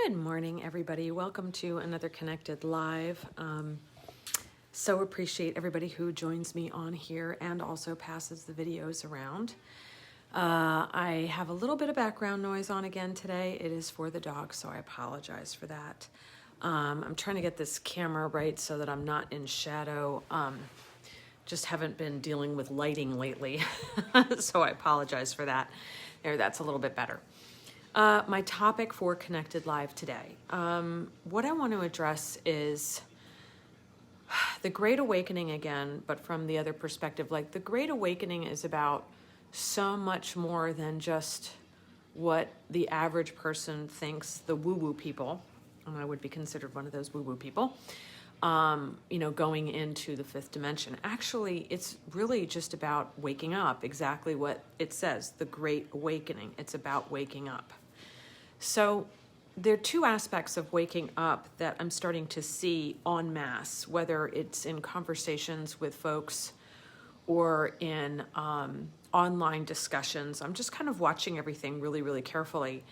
Good morning, everybody. Welcome to another Connected Live. So appreciate everybody who joins me on here and also passes the videos around. I have a little bit of background noise on again today. It is for the dog, so I apologize for that. I'm trying to get this camera right so that I'm not in shadow. Just haven't been dealing with lighting lately, so I apologize for that. There, that's a little bit better. My topic for Connected Live today. What I want to address is the Great Awakening again, but from the other perspective. Like, the Great Awakening is about so much more than just what the average person thinks the woo-woo people, and I would be considered one of those woo-woo people, going into the fifth dimension. Actually, it's really just about waking up, exactly what it says, the Great Awakening. It's about waking up. So there are two aspects of waking up that I'm starting to see en masse, whether it's in conversations with folks or in online discussions. I'm just kind of watching everything really, really carefully.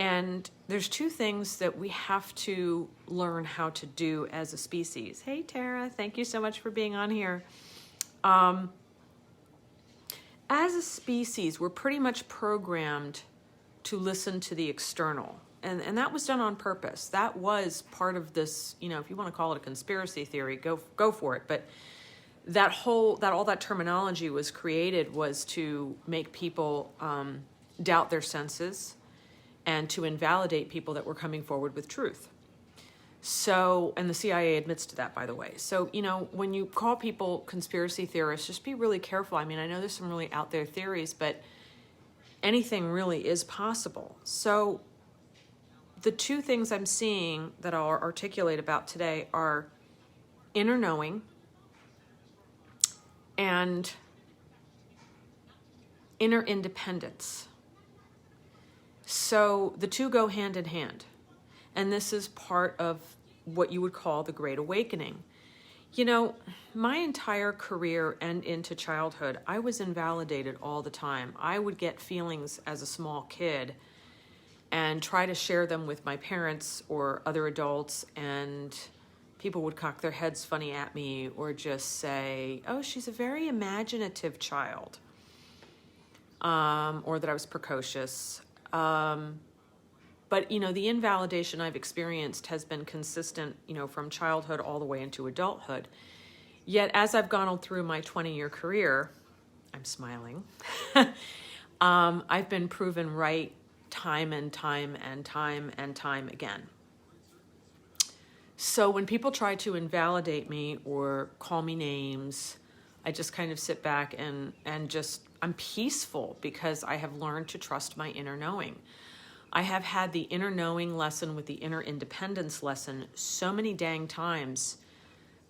And there's two things that we have to learn how to do as a species. Hey, Tara, thank you so much for being on here. As a species, we're pretty much programmed to listen to the external. And that was done on purpose. That was part of this, if you want to call it a conspiracy theory, go for it. But all that terminology was created was to make people doubt their senses and to invalidate people that were coming forward with truth. So, and the CIA admits to that, by the way. So, when you call people conspiracy theorists, just be really careful. I mean, I know there's some really out there theories, but anything really is possible. So the two things I'm seeing that I'll articulate about today are inner knowing and inner independence. So the two go hand in hand. And this is part of what you would call the Great Awakening. My entire career and into childhood, I was invalidated all the time. I would get feelings as a small kid and try to share them with my parents or other adults, and people would cock their heads funny at me or just say, oh, she's a very imaginative child, or that I was precocious. But, the invalidation I've experienced has been consistent, from childhood all the way into adulthood. Yet as I've gone through my 20-year career, I'm smiling, I've been proven right time and time again. So when people try to invalidate me or call me names, I just kind of sit back and I'm peaceful because I have learned to trust my inner knowing. I have had the inner knowing lesson with the inner independence lesson so many dang times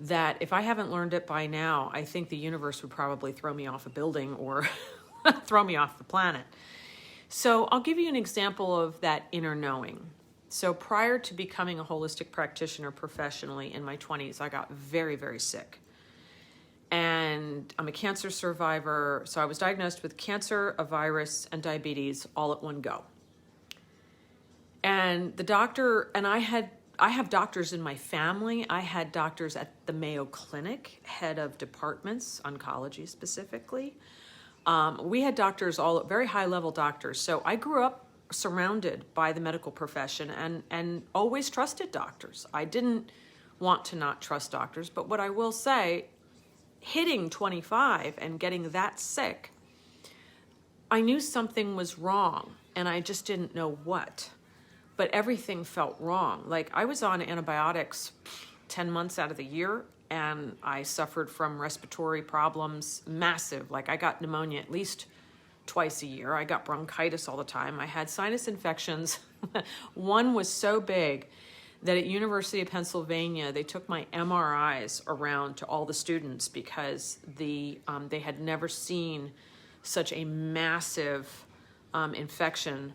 that if I haven't learned it by now, I think the universe would probably throw me off a building or throw me off the planet. So I'll give you an example of that inner knowing. So prior to becoming a holistic practitioner professionally in my 20s, I got very, very sick. And I'm a cancer survivor. So I was diagnosed with cancer, a virus, and diabetes all at one go. And the doctor, and I have doctors in my family. I had doctors at the Mayo Clinic, head of departments, oncology specifically. We had doctors, all very high level doctors. So I grew up surrounded by the medical profession and always trusted doctors. I didn't want to not trust doctors, but what I will say, hitting 25 and getting that sick, I knew something was wrong and I just didn't know what. But everything felt wrong. Like, I was on antibiotics 10 months out of the year, and I suffered from respiratory problems, massive. Like, I got pneumonia at least twice a year. I got bronchitis all the time. I had sinus infections. One was so big that at University of Pennsylvania, they took my MRIs around to all the students because they had never seen such a massive infection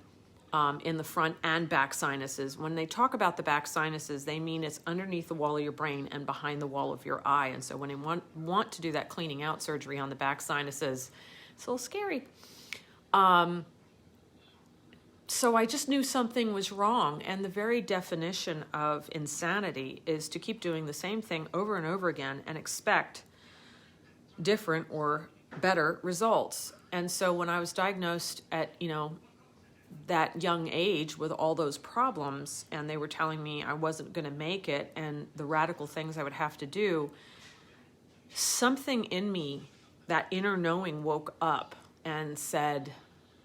in the front and back sinuses. When they talk about the back sinuses, they mean it's underneath the wall of your brain and behind the wall of your eye. And so when they want to do that cleaning out surgery on the back sinuses, it's a little scary. So I just knew something was wrong. And the very definition of insanity is to keep doing the same thing over and over again and expect different or better results. And so when I was diagnosed at, that young age with all those problems, and they were telling me I wasn't going to make it and the radical things I would have to do, something in me, that inner knowing, woke up and said,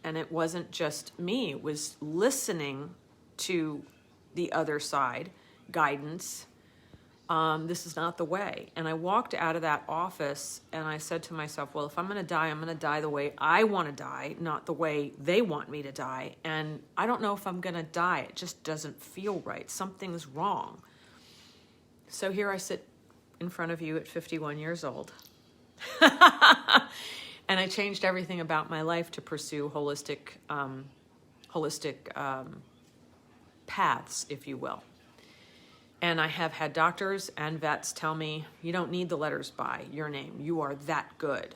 and it wasn't just me, it was listening to the other side, guidance. This is not the way. And I walked out of that office and I said to myself, well, if I'm going to die, I'm going to die the way I want to die, not the way they want me to die. And I don't know if I'm going to die. It just doesn't feel right. Something's wrong. So here I sit in front of you at 51 years old. And I changed everything about my life to pursue holistic paths, if you will. And I have had doctors and vets tell me, you don't need the letters by your name. You are that good.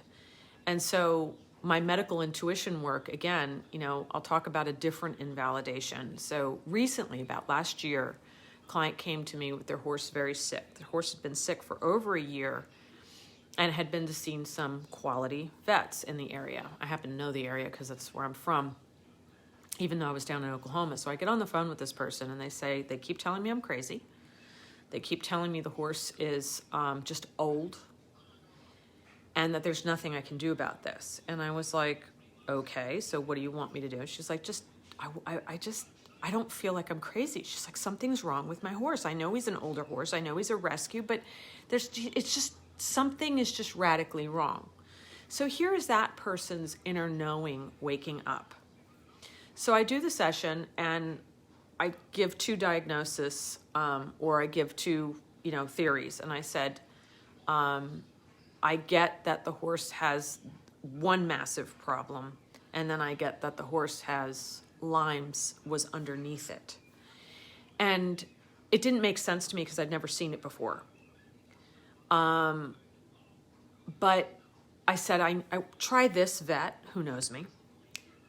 And so my medical intuition work, again, I'll talk about a different invalidation. So recently, about last year, a client came to me with their horse very sick. The horse had been sick for over a year and had been to see some quality vets in the area. I happen to know the area because that's where I'm from, even though I was down in Oklahoma. So I get on the phone with this person and they keep telling me I'm crazy. They keep telling me the horse is just old and that there's nothing I can do about this. And I was like, okay, so what do you want me to do? And she's like, I don't feel like I'm crazy. She's like, something's wrong with my horse. I know he's an older horse. I know he's a rescue, but something is just radically wrong. So here is that person's inner knowing waking up. So I do the session and I give two diagnoses, or I give two, theories. And I said, I get that the horse has one massive problem. And then I get that the horse has Lyme's was underneath it. And it didn't make sense to me because I'd never seen it before. But I said, I try this vet who knows me,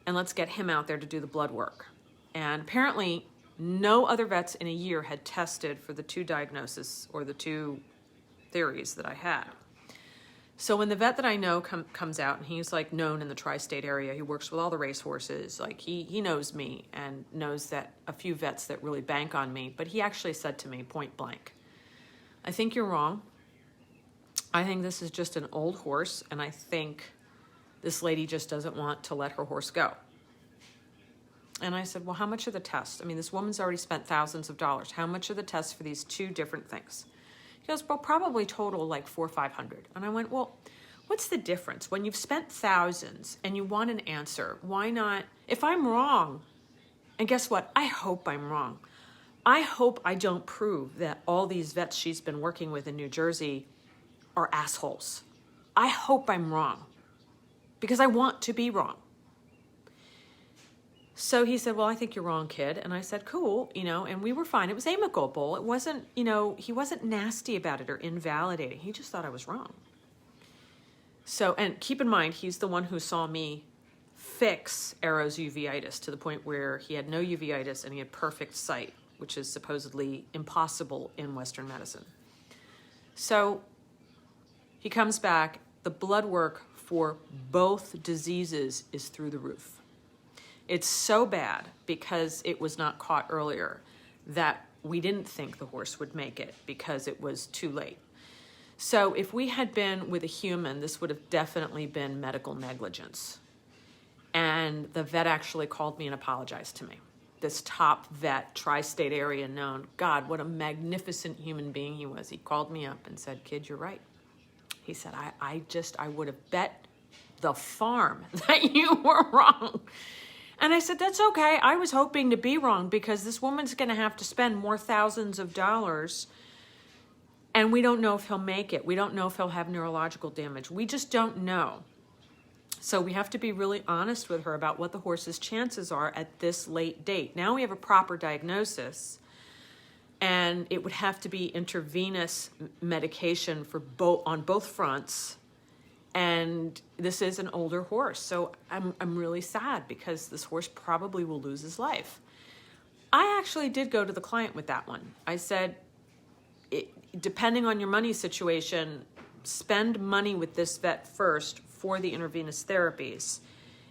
and let's get him out there to do the blood work. And apparently no other vets in a year had tested for the two diagnoses or the two theories that I had. So when the vet that I know comes out, and he's like known in the tri-state area, he works with all the racehorses, like he knows me and knows that a few vets that really bank on me, but he actually said to me point blank, I think you're wrong. I think this is just an old horse, and I think this lady just doesn't want to let her horse go. And I said, well, how much are the tests? I mean, this woman's already spent thousands of dollars. How much are the tests for these two different things? He goes, well, probably total like $400 or $500. And I went, well, what's the difference? When you've spent thousands and you want an answer, why not? If I'm wrong, and guess what? I hope I'm wrong. I hope I don't prove that all these vets she's been working with in New Jersey are assholes. I hope I'm wrong because I want to be wrong. So he said, well, I think you're wrong, kid. And I said, cool, and we were fine. It was amicable. It wasn't, he wasn't nasty about it or invalidating. He just thought I was wrong. So, and keep in mind, he's the one who saw me fix Arrow's uveitis to the point where he had no uveitis and he had perfect sight, which is supposedly impossible in Western medicine. So he comes back. The blood work for both diseases is through the roof. It's so bad because it was not caught earlier that we didn't think the horse would make it because it was too late. So if we had been with a human, this would have definitely been medical negligence. And the vet actually called me and apologized to me. This top vet, tri-state area known. God, what a magnificent human being he was. He called me up and said, kid, you're right. He said, I would have bet the farm that you were wrong. And I said, that's okay. I was hoping to be wrong because this woman's going to have to spend more thousands of dollars and we don't know if he'll make it. We don't know if he'll have neurological damage. We just don't know. So we have to be really honest with her about what the horse's chances are at this late date. Now we have a proper diagnosis, and it would have to be intravenous medication for on both fronts And this is an older horse. So I'm really sad because this horse probably will lose his life. I actually did go to the client with that one. I said, depending on your money situation, spend money with this vet first for the intravenous therapies.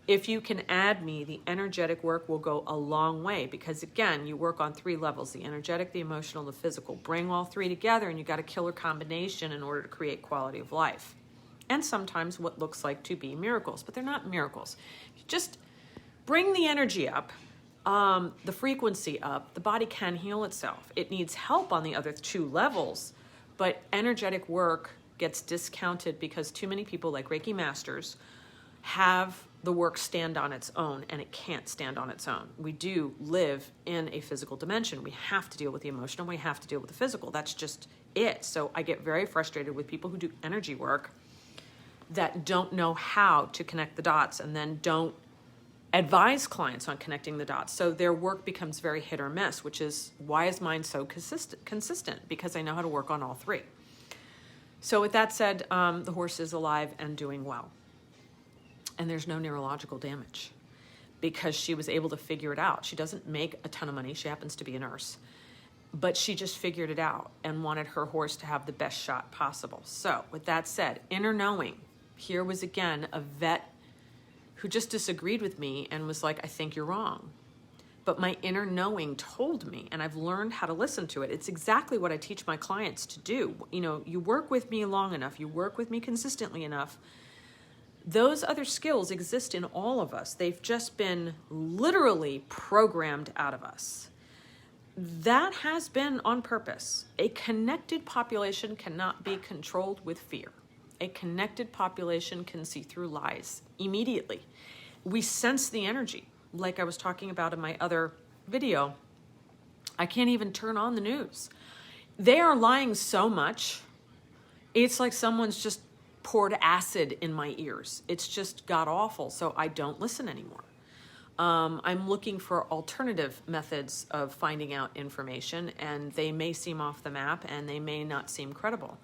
If you can add me, the energetic work will go a long way, because again, you work on 3 levels: the energetic, the emotional, the physical. Bring all 3 together and you got a killer combination in order to create quality of life. And sometimes what looks like to be miracles, but they're not miracles. Just bring the energy up, the frequency up. The body can heal itself. It needs help on the other 2 levels, but energetic work gets discounted because too many people, like Reiki masters, have the work stand on its own, and it can't stand on its own. We do live in a physical dimension. We have to deal with the emotional. We have to deal with the physical. That's just it. So I get very frustrated with people who do energy work that don't know how to connect the dots, and then don't advise clients on connecting the dots. So their work becomes very hit or miss, which is why is mine so consistent? Because I know how to work on all 3. So with that said, the horse is alive and doing well. And there's no neurological damage because she was able to figure it out. She doesn't make a ton of money. She happens to be a nurse. But she just figured it out and wanted her horse to have the best shot possible. So with that said, inner knowing. Here was again a vet who just disagreed with me and was like, I think you're wrong. But my inner knowing told me, and I've learned how to listen to it. It's exactly what I teach my clients to do. You know, you work with me long enough, you work with me consistently enough, those other skills exist in all of us. They've just been literally programmed out of us. That has been on purpose. A connected population cannot be controlled with fear. A connected population can see through lies immediately. We sense the energy. Like I was talking about in my other video, I can't even turn on the news. They are lying so much, it's like someone's just poured acid in my ears. It's just god awful, so I don't listen anymore. I'm looking for alternative methods of finding out information, and they may seem off the map and they may not seem credible.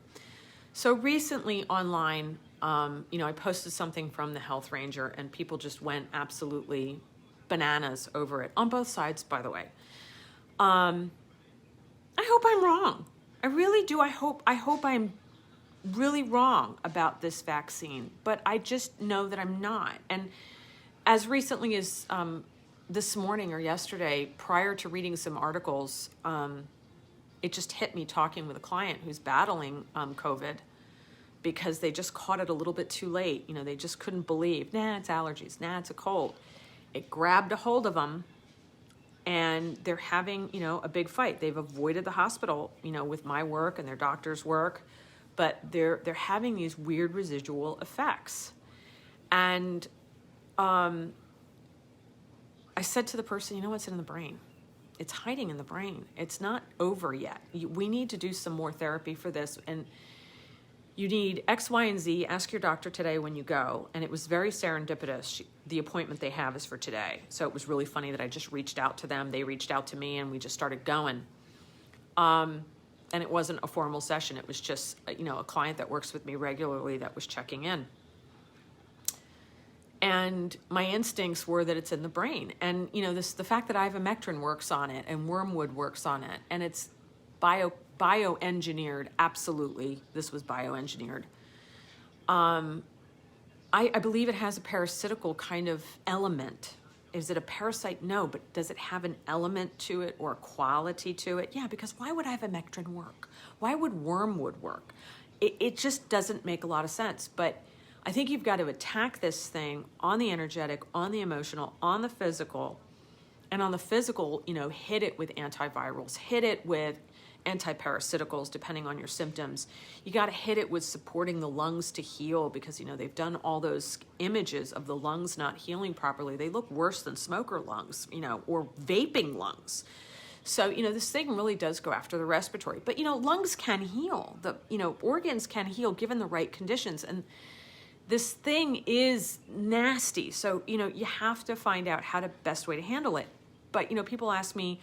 So recently online, I posted something from the Health Ranger, and people just went absolutely bananas over it, on both sides, by the way. I hope I'm wrong. I really do. I hope I'm really wrong about this vaccine, but I just know that I'm not. And as recently as this morning or yesterday, prior to reading some articles, it just hit me talking with a client who's battling COVID because they just caught it a little bit too late. They just couldn't believe, it's allergies, it's a cold. It grabbed a hold of them, and they're having, a big fight. They've avoided the hospital, with my work and their doctor's work, but they're having these weird residual effects. And I said to the person, what's in the brain? It's hiding in the brain. It's not over yet. We need to do some more therapy for this. And you need X, Y, and Z. Ask your doctor today when you go. And it was very serendipitous. The appointment they have is for today. So it was really funny that I just reached out to them. They reached out to me, and we just started going. And it wasn't a formal session. It was just, a client that works with me regularly that was checking in. And my instincts were that it's in the brain. And, the fact that ivermectin works on it and wormwood works on it, and it's bioengineered, absolutely, this was bioengineered. I believe it has a parasitical kind of element. Is it a parasite? No, but does it have an element to it or a quality to it? Yeah, because why would ivermectin work? Why would wormwood work? It just doesn't make a lot of sense. But I think you've got to attack this thing on the energetic, on the emotional, on the physical. And on the physical, hit it with antivirals, hit it with antiparasiticals, depending on your symptoms. You got to hit it with supporting the lungs to heal, because, they've done all those images of the lungs not healing properly. They look worse than smoker lungs, or vaping lungs. So, this thing really does go after the respiratory. But, lungs can heal. Organs can heal given the right conditions. And this thing is nasty. So, you have to find out how to best way to handle it. But, people ask me,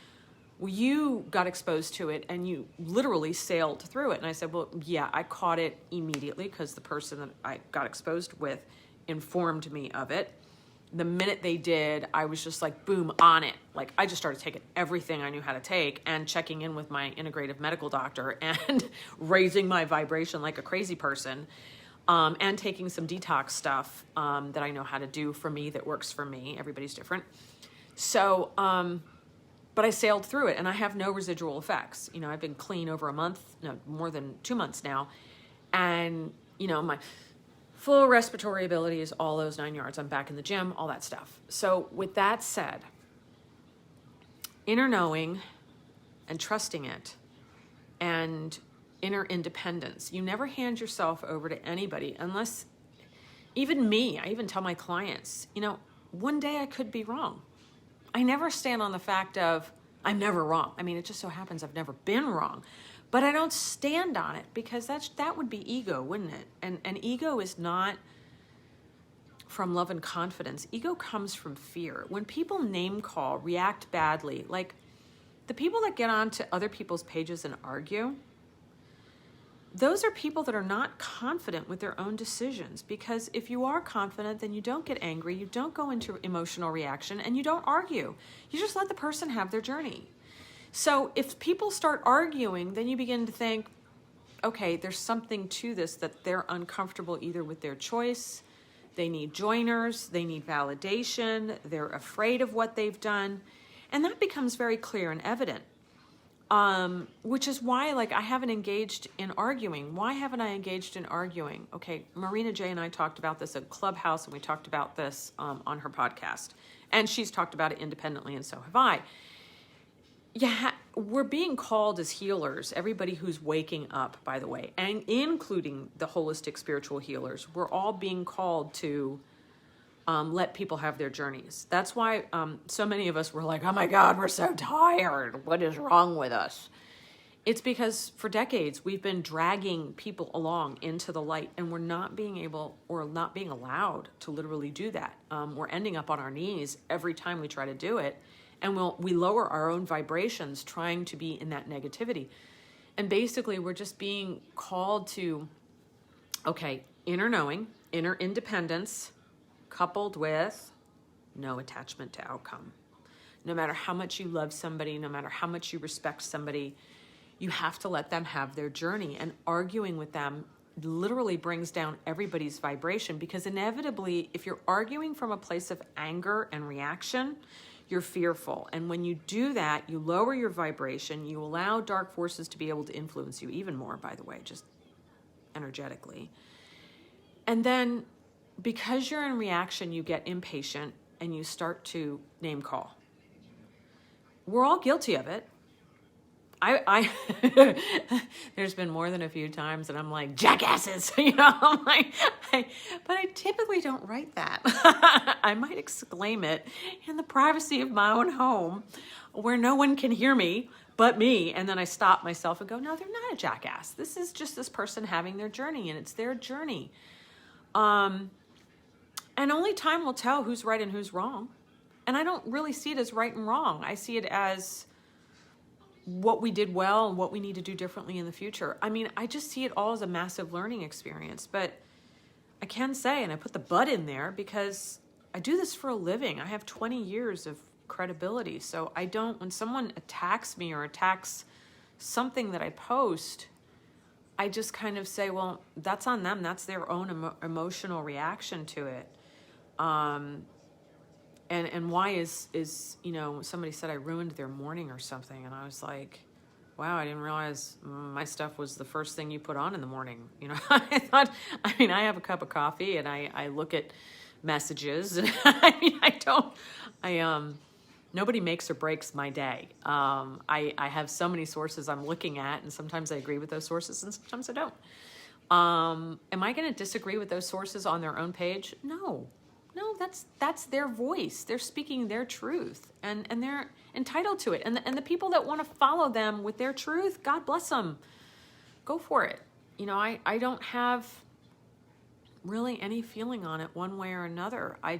well, you got exposed to it and you literally sailed through it. And I said, well, yeah, I caught it immediately because the person that I got exposed with informed me of it. The minute they did, I was just like, boom, on it. Like, I just started taking everything I knew how to take and checking in with my integrative medical doctor and raising my vibration like a crazy person, and taking some detox stuff that I know how to do for me that works for me. Everybody's different. So, but I sailed through it and I have no residual effects. You know, I've been clean over a month, no, more than 2 months now. And, you know, my full respiratory ability is all those 9 yards. I'm back in the gym, all that stuff. So with that said, inner knowing and trusting it and inner independence. You never hand yourself over to anybody unless, even me, I even tell my clients, you know, one day I could be wrong. I never stand on the fact of I'm never wrong. I mean, it just so happens I've never been wrong. But I don't stand on it because that would be ego, wouldn't it? And ego is not from love and confidence. Ego comes from fear. When people name call, react badly, like the people that get onto other people's pages and argue, those are people that are not confident with their own decisions. Because if you are confident, then you don't get angry, you don't go into emotional reaction, and you don't argue. You just let the person have their journey. So if people start arguing, then you begin to think, okay, there's something to this, that they're uncomfortable either with their choice, they need joiners, they need validation, they're afraid of what they've done. And that becomes very clear and evident, which is why, like, I haven't engaged in arguing. Why haven't I engaged in arguing? Okay, Marina J. and I talked about this at Clubhouse, and we talked about this on her podcast. And she's talked about it independently, and so have I. Yeah, we're being called as healers, everybody who's waking up, by the way, and including the holistic spiritual healers. We're all being called to let people have their journeys. That's why so many of us were like, oh my God, we're so tired. What is wrong with us? It's because for decades, we've been dragging people along into the light, and we're not being able or not being allowed to literally do that. We're ending up on our knees every time we try to do it. And we lower our own vibrations trying to be in that negativity. And basically, we're just being called to, okay, inner knowing, inner independence, coupled with no attachment to outcome. No matter how much you love somebody, no matter how much you respect somebody, you have to let them have their journey. And arguing with them literally brings down everybody's vibration, because inevitably, if you're arguing from a place of anger and reaction, you're fearful. And when you do that, you lower your vibration. You allow dark forces to be able to influence you even more, by the way, just energetically. And then because you're in reaction, you get impatient and you start to name call. We're all guilty of it. I there's been more than a few times that I'm like, jackasses, you know, I'm like, but I typically don't write that. I might exclaim it in the privacy of my own home where no one can hear me but me. And then I stop myself and go, no, they're not a jackass. This is just this person having their journey, and it's their journey. And only time will tell who's right and who's wrong. And I don't really see it as right and wrong. I see it as what we did well and what we need to do differently in the future. I mean, I just see it all as a massive learning experience. But I can say, and I put the but in there because I do this for a living. I have 20 years of credibility. So I don't, when someone attacks me or attacks something that I post, I just kind of say, well, that's on them. That's their own emotional reaction to it. And why is, you know, somebody said I ruined their morning or something. And I was like, wow, I didn't realize my stuff was the first thing you put on in the morning. You know, I thought, I mean, I have a cup of coffee and I look at messages. And I mean, nobody makes or breaks my day. I have so many sources I'm looking at, and sometimes I agree with those sources and sometimes I don't. Am I going to disagree with those sources on their own page? No, that's their voice. They're speaking their truth, and they're entitled to it. And the people that want to follow them with their truth, God bless them. Go for it. You know, I don't have really any feeling on it one way or another. I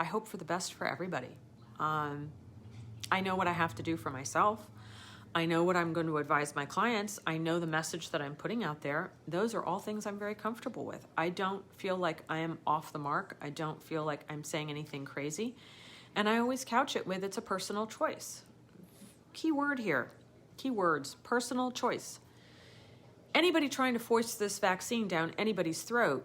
hope for the best for everybody. I know what I have to do for myself. I know what I'm going to advise my clients. I know the message that I'm putting out there. Those are all things I'm very comfortable with. I don't feel like I am off the mark. I don't feel like I'm saying anything crazy. And I always couch it with it's a personal choice. Key word here, keywords, personal choice. Anybody trying to force this vaccine down anybody's throat,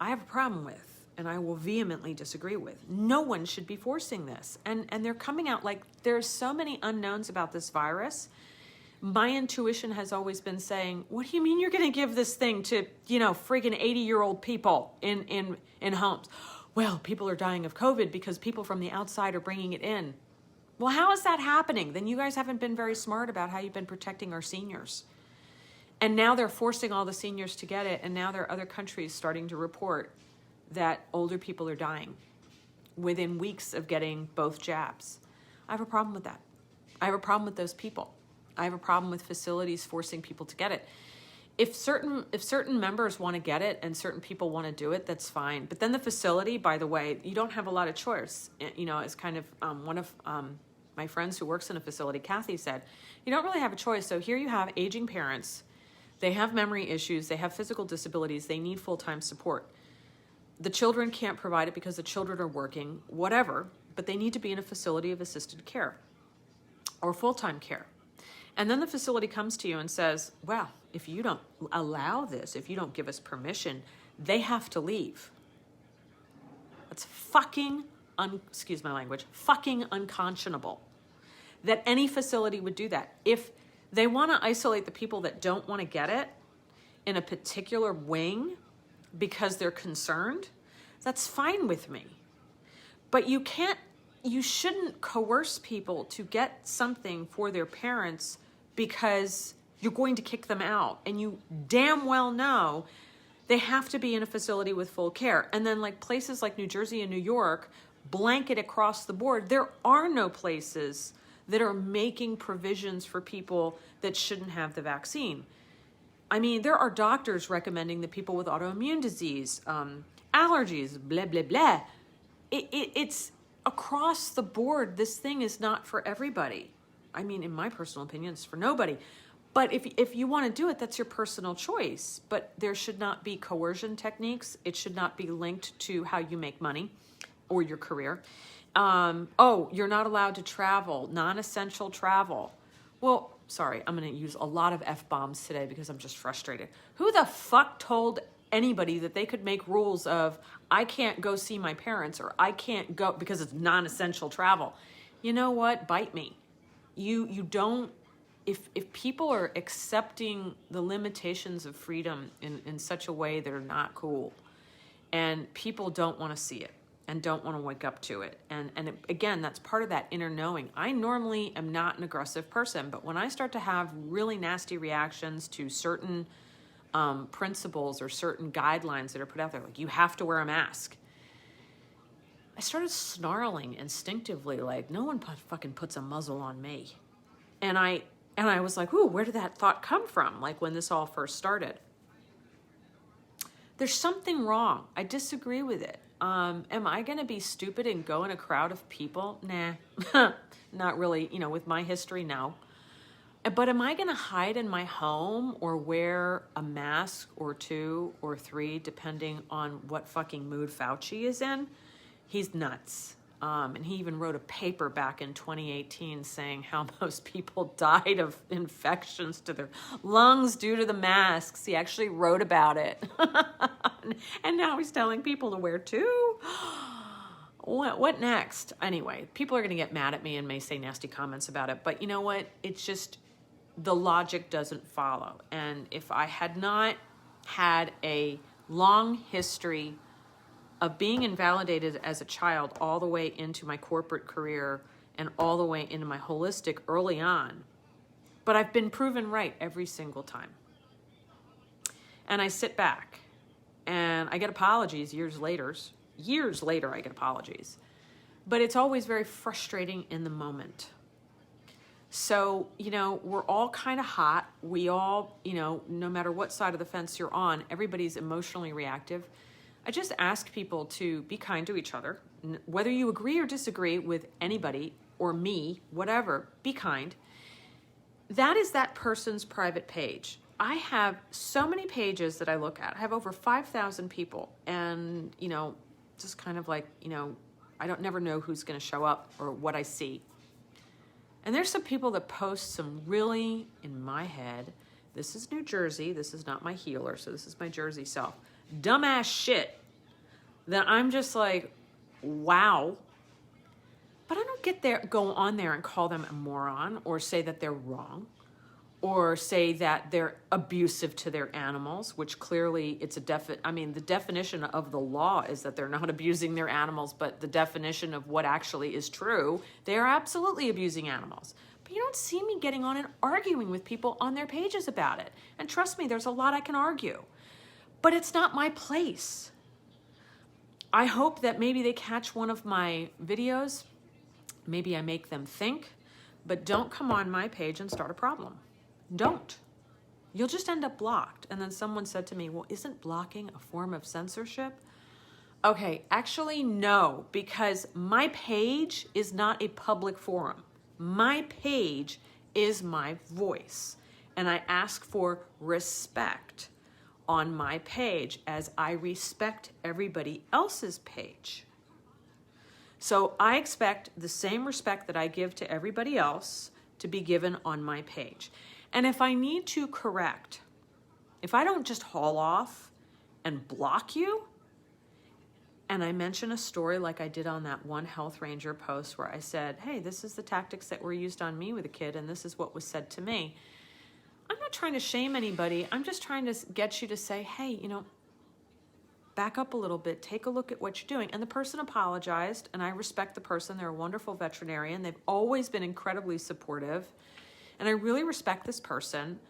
I have a problem with. And I will vehemently disagree with. No one should be forcing this. And they're coming out like there's so many unknowns about this virus. My intuition has always been saying, what do you mean you're going to give this thing to, friggin' 80-year-old people in homes? Well, people are dying of COVID because people from the outside are bringing it in. Well, how is that happening? Then you guys haven't been very smart about how you've been protecting our seniors. And now they're forcing all the seniors to get it. And now there are other countries starting to report that older people are dying within weeks of getting both jabs. I have a problem with that. I have a problem with those people. I have a problem with facilities forcing people to get it. If certain members want to get it and certain people want to do it, that's fine. But then the facility, by the way, you don't have a lot of choice. It's kind of one of my friends who works in a facility, Kathy, said, you don't really have a choice. So here you have aging parents. They have memory issues. They have physical disabilities. They need full-time support. The children can't provide it because the children are working, whatever, but they need to be in a facility of assisted care or full-time care. And then the facility comes to you and says, well, if you don't allow this, if you don't give us permission, they have to leave. That's fucking unconscionable that any facility would do that. If they want to isolate the people that don't want to get it in a particular wing, because they're concerned, that's fine with me. But you shouldn't coerce people to get something for their parents because you're going to kick them out. And you damn well know they have to be in a facility with full care. And then like places like New Jersey and New York, blanket across the board, there are no places that are making provisions for people that shouldn't have the vaccine. I mean, there are doctors recommending that people with autoimmune disease, allergies, blah, blah, blah. It's across the board. This thing is not for everybody. I mean, in my personal opinion, it's for nobody. But if you want to do it, that's your personal choice. But there should not be coercion techniques. It should not be linked to how you make money or your career. You're not allowed to travel, non-essential travel. Well, sorry, I'm going to use a lot of F-bombs today because I'm just frustrated. Who the fuck told anybody that they could make rules of, I can't go see my parents or I can't go because it's non-essential travel? You know what? Bite me. You don't, if people are accepting the limitations of freedom in such a way that are not cool, and people don't want to see it, and don't want to wake up to it. Again, that's part of that inner knowing. I normally am not an aggressive person, but when I start to have really nasty reactions to certain principles or certain guidelines that are put out there, like you have to wear a mask, I started snarling instinctively, like no one fucking puts a muzzle on me. And I was like, ooh, where did that thought come from? Like when this all first started. There's something wrong. I disagree with it. Am I going to be stupid and go in a crowd of people? Nah, not really. With my history, no. But am I going to hide in my home or wear a mask or 2 or 3, depending on what fucking mood Fauci is in? He's nuts. And he even wrote a paper back in 2018 saying how most people died of infections to their lungs due to the masks. He actually wrote about it. And now he's telling people to wear 2. What next? Anyway, people are going to get mad at me and may say nasty comments about it. But you know what? It's just the logic doesn't follow. And if I had not had a long history of being invalidated as a child all the way into my corporate career and all the way into my holistic early on, but I've been proven right every single time. And I sit back and I get apologies years later. Years later, I get apologies. But it's always very frustrating in the moment. So, we're all kind of hot. We all, no matter what side of the fence you're on, everybody's emotionally reactive. I just ask people to be kind to each other. Whether you agree or disagree with anybody or me, whatever, be kind. that is that person's private page. I have so many pages that I look at. I have over 5,000 people, and, you know, just kind of like, you know, I don't never know who's going to show up or what I see. And there's some people that post some really, in my head, this is New Jersey, this is not my healer, so this is my Jersey self, dumbass shit that I'm just like, wow. But I don't go on there and call them a moron or say that they're wrong or say that they're abusive to their animals, which clearly it's the definition of the law is that they're not abusing their animals, but the definition of what actually is true, they are absolutely abusing animals. But you don't see me getting on and arguing with people on their pages about it. And trust me, there's a lot I can argue, but it's not my place. I hope that maybe they catch one of my videos. Maybe I make them think, but don't come on my page and start a problem. Don't. You'll just end up blocked. And then someone said to me, well, isn't blocking a form of censorship? Okay, actually, no, because my page is not a public forum. My page is my voice. And I ask for respect on my page as I respect everybody else's page. So I expect the same respect that I give to everybody else to be given on my page. And if I need to correct, if I don't just haul off and block you, and I mention a story like I did on that one Health Ranger post where I said, hey, this is the tactics that were used on me with a kid, and this is what was said to me. I'm not trying to shame anybody. I'm just trying to get you to say, hey, you know, back up a little bit, take a look at what you're doing. And the person apologized, and I respect the person. They're a wonderful veterinarian. They've always been incredibly supportive. And I really respect this person.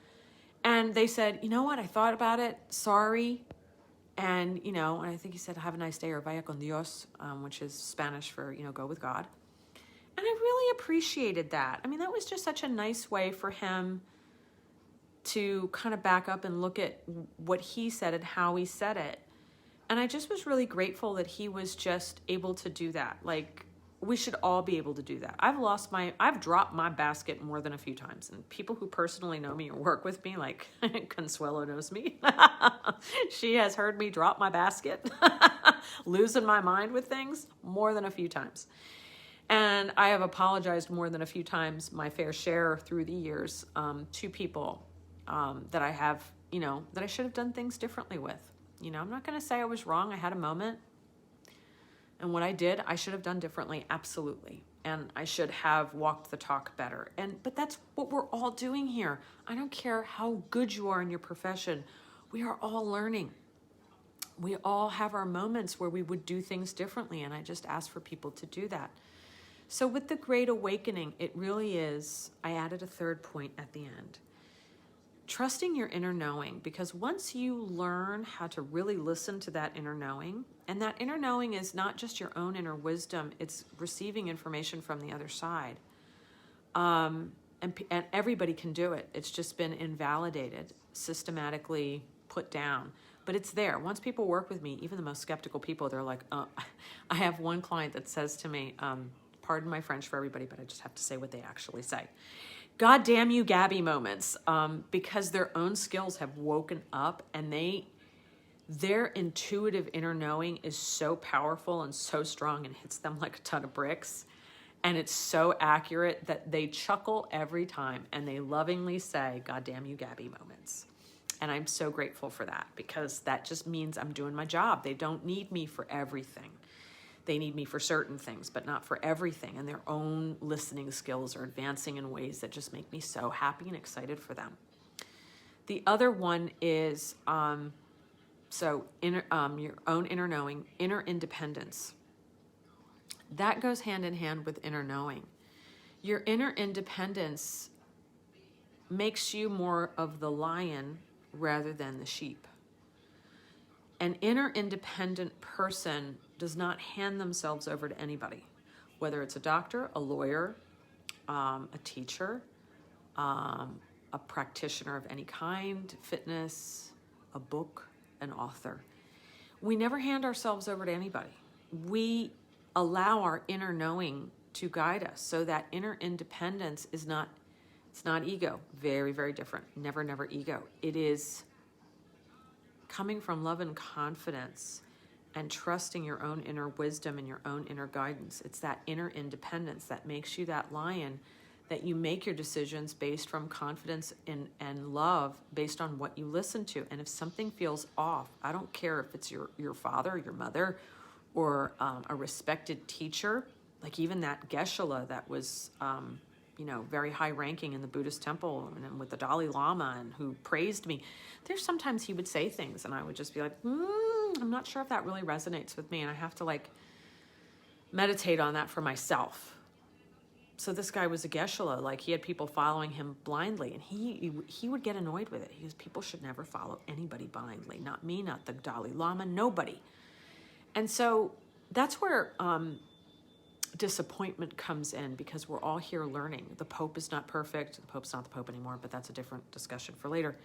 And they said, you know what, I thought about it, sorry. And, you know, and I think he said, have a nice day, or vaya con Dios, which is Spanish for, you know, go with God. And I really appreciated that. I mean, that was just such a nice way for him to kind of back up and look at what he said and how he said it. And I just was really grateful that he was just able to do that. Like, we should all be able to do that. I've dropped my basket more than a few times. And people who personally know me or work with me, like Consuelo knows me. She has heard me drop my basket, losing my mind with things more than a few times. And I have apologized more than a few times, my fair share through the years, to people that I have, you know, that I should have done things differently with. You know, I'm not going to say I was wrong. I had a moment. And what I did, I should have done differently, absolutely. And I should have walked the talk better. But that's what we're all doing here. I don't care how good you are in your profession. We are all learning. We all have our moments where we would do things differently, and I just ask for people to do that. So with the Great Awakening, it really is, I added a third point at the end. Trusting your inner knowing, because once you learn how to really listen to that inner knowing, and that inner knowing is not just your own inner wisdom, it's receiving information from the other side. And everybody can do it. It's just been invalidated, systematically put down. But it's there. Once people work with me, even the most skeptical people, they're like, I have one client that says to me, pardon my French for everybody, but I just have to say what they actually say. God damn you, Gabby moments, because their own skills have woken up, and their intuitive inner knowing is so powerful and so strong and hits them like a ton of bricks. And it's so accurate that they chuckle every time, and they lovingly say, God damn you, Gabby moments. And I'm so grateful for that, because that just means I'm doing my job. They don't need me for everything. They need me for certain things, but not for everything. And their own listening skills are advancing in ways that just make me so happy and excited for them. The other one is your own inner knowing, inner independence. That goes hand in hand with inner knowing. Your inner independence makes you more of the lion rather than the sheep. An inner independent person does not hand themselves over to anybody, whether it's a doctor, a lawyer, a teacher, a practitioner of any kind, fitness, a book, an author. We never hand ourselves over to anybody. We allow our inner knowing to guide us, so that inner independence is not It's not ego. Very, very different. Never, never ego. It is coming from love and confidence and trusting your own inner wisdom and your own inner guidance. It's that inner independence that makes you that lion, that you make your decisions based from confidence and love, based on what you listen to. And if something feels off, I don't care if it's your father, your mother, or a respected teacher, like even that Geshe-la that was, very high ranking in the Buddhist temple and with the Dalai Lama, and who praised me. There's sometimes he would say things and I would just be like, I'm not sure if that really resonates with me. And I have to meditate on that for myself. So this guy was a Geshe-la, he had people following him blindly, and he would get annoyed with it. He goes, people should never follow anybody blindly. Not me, not the Dalai Lama, nobody. And so that's where disappointment comes in, because we're all here learning. The Pope is not perfect. The Pope's not the Pope anymore, but that's a different discussion for later.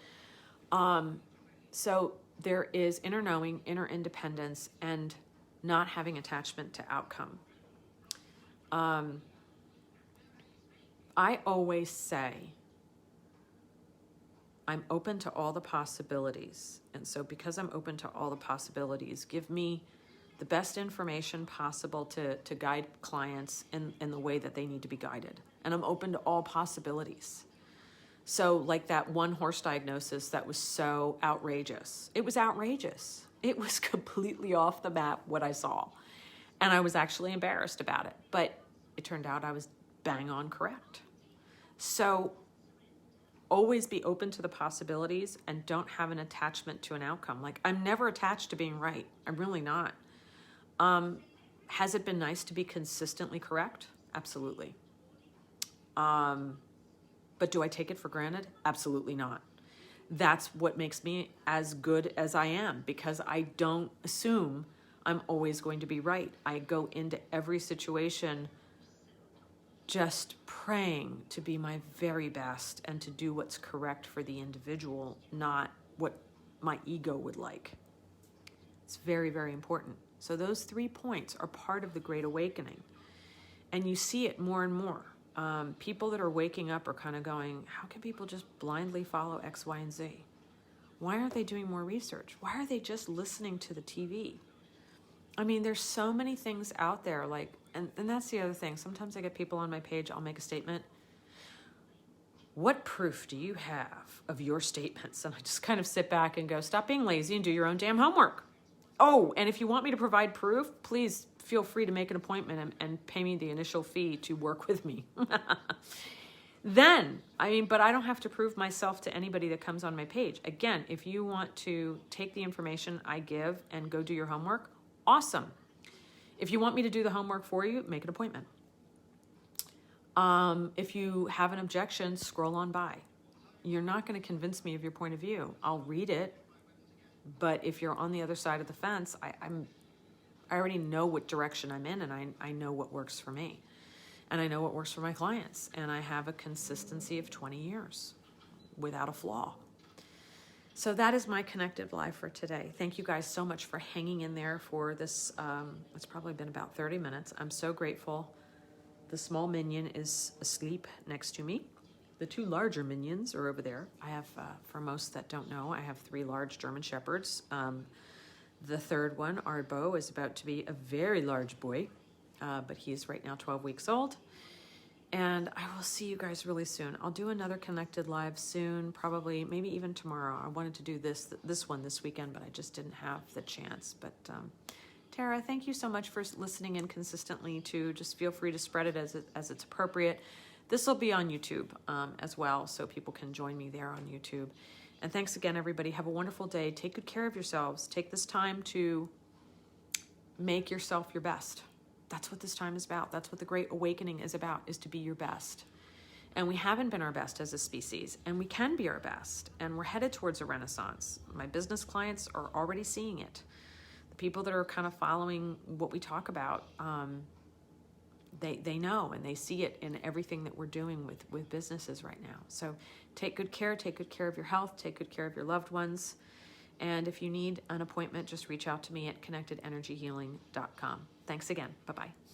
So there is inner knowing, inner independence, and not having attachment to outcome. I always say, I'm open to all the possibilities. And so because I'm open to all the possibilities, give me the best information possible to guide clients in the way that they need to be guided. And I'm open to all possibilities. So like that one horse diagnosis that was so outrageous. It was outrageous. It was completely off the map what I saw. And I was actually embarrassed about it. But it turned out I was bang on correct. So always be open to the possibilities and don't have an attachment to an outcome. I'm never attached to being right. I'm really not. Has it been nice to be consistently correct? Absolutely. But do I take it for granted? Absolutely not. That's what makes me as good as I am, because I don't assume I'm always going to be right. I go into every situation just praying to be my very best and to do what's correct for the individual, not what my ego would like. It's very, very important. So those 3 points are part of the Great Awakening. And you see it more and more. People that are waking up are kind of going, how can people just blindly follow X, Y, and Z? Why aren't they doing more research? Why are they just listening to the TV? I mean, there's so many things out there, and that's the other thing. Sometimes I get people on my page, I'll make a statement. What proof do you have of your statements? And I just kind of sit back and go, stop being lazy and do your own damn homework. Oh, and if you want me to provide proof, please feel free to make an appointment and pay me the initial fee to work with me. But I don't have to prove myself to anybody that comes on my page. Again, if you want to take the information I give and go do your homework, awesome. If you want me to do the homework for you, make an appointment. If you have an objection, scroll on by. You're not going to convince me of your point of view. I'll read it, but if you're on the other side of the fence, I already know what direction I'm in, and I know what works for me. And I know what works for my clients. And I have a consistency of 20 years without a flaw. So that is my Connected Live for today. Thank you guys so much for hanging in there for this. It's probably been about 30 minutes. I'm so grateful. The small minion is asleep next to me. The 2 larger minions are over there. I have, for most that don't know, I have 3 large German Shepherds. The 3rd one, Ardbo, is about to be a very large boy, but he's right now 12 weeks old. And I will see you guys really soon. I'll do another Connected Live soon, probably, maybe even tomorrow. I wanted to do this one this weekend, but I just didn't have the chance. But Tara, thank you so much for listening in consistently too. Just feel free to spread it as it's appropriate. This will be on YouTube as well, so people can join me there on YouTube. And thanks again, everybody. Have a wonderful day. Take good care of yourselves. Take this time to make yourself your best. That's what this time is about. That's what the Great Awakening is about, is to be your best. And we haven't been our best as a species, and we can be our best. And we're headed towards a renaissance. My business clients are already seeing it. The people that are kind of following what we talk about, they know, and they see it in everything that we're doing with businesses right now. So take good care of your health, take good care of your loved ones. And if you need an appointment, just reach out to me at connectedenergyhealing.com. Thanks again. Bye-bye.